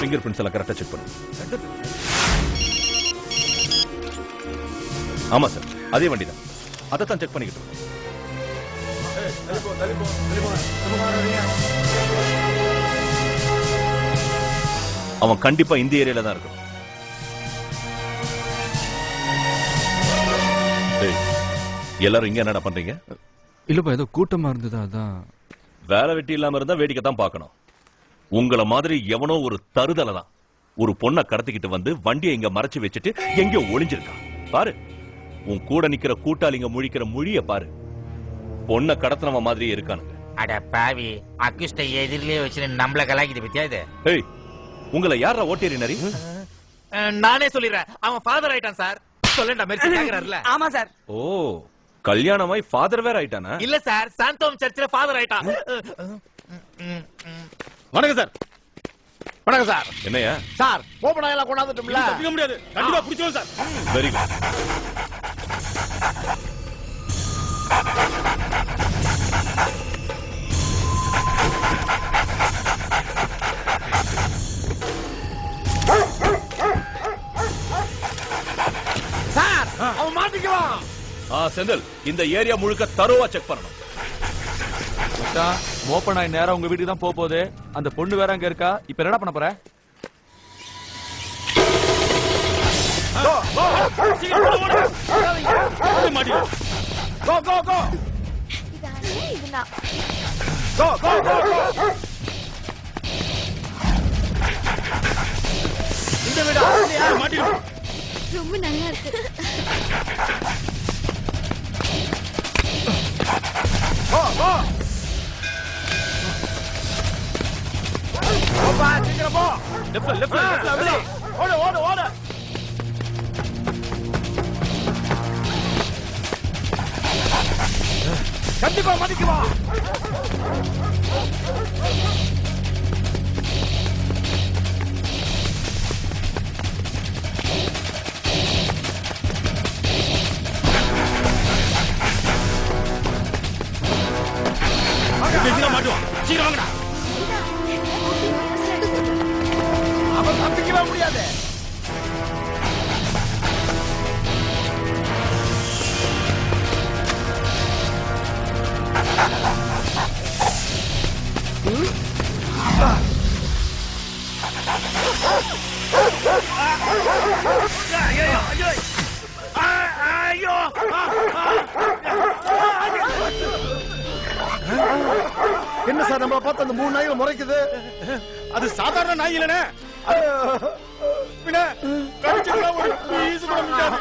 Finger prints எல்லாம் கரெக்டா check பண்ணு. ஆமா சார், அதே வண்டி தான். அதைத்தான் செக் பண்ணிக்கிட்டு இருக்கோம். அவன் கண்டிப்பா இந்த ஏரியால தான் இருக்கும். எல்லாரும் இங்க என்னடா பண்றீங்க? இல்லப்பா, ஏதோ கூட்டமா இருந்தது, அதான். வேலை வெட்டி இல்லாம இருந்தா வேடிக்கை தான் பார்க்கணும். உங்கள மாதிரி எவனோ ஒரு தருதலை தான் ஒரு பொண்ணை கடத்திக்கிட்டு வந்து வண்டியை இங்க மறைச்சு வச்சுட்டு எங்கயோ ஒளிஞ்சிருக்கான் பாரு. உன் கூட நிக்கிற கூட்டாளிங்க முழிக்கிற மொழிய பாரு. பொண்ணை கடத்தினவன் மாதிரியே இருக்கானுங்க. அட பாவி, அக்யூஸ்ட எதிரிலே வச்சு நம்மள கலாக்கிட்டு பத்தியா இது? ஏய், உங்களை யாரா ஓட்டேரினரி? நானே சொல்லிடுறேன், அவன் ஃபாதர் ஆயிட்டான் சார். சொல்லேன்டா, மெர்சி கேக்குறாருல. ஆமா சார். ஓ, கல்யாணமாய் ஃபாதர் வேற ஆயிட்டானா? இல்ல சார், சாந்தோம் சர்ச்சில் ஃபாதர் ஆயிட்டான். வணக்கம் சார். வணக்கம் சார். என்னையா சார், ஓபன் ஆயெல்லாம் கொண்டாந்துட்டோம்ல. தப்பிக்க முடியாது, கண்டிப்பா பிடிச்சோம் சார். Very good. சார், அவன் மாட்டிக்குவான். செந்தில், இந்த ஏரியா முழுக்க தரோவா செக் பண்ணணும். ஓப்பன் ஆகி நேரம் உங்க வீட்டுக்கு தான் போகுது. அந்த பொண்ணு வேற அங்க இருக்கா. இப்ப என்ன பண்ண போற? இந்த வீடு மாட்டிடும். ரொம்ப நல்லா இருக்கு. சீக்கிரம் போ. ஓடு ஓடு ஓடு. கண்டிப்பா மாட்டிக்குவா. மாட்டுவான். சீக்கிரம் வாங்கடா. அவன் தப்பிக்கவே முடியாது. என்ன சார், நம்மளை பார்த்து அந்த 3 நாய்கள் முறைக்குது? அது சாதாரண நாய் இல்லனே. கடிச்சிருந்தா ஒரு பீஸ் கூட முடியாது.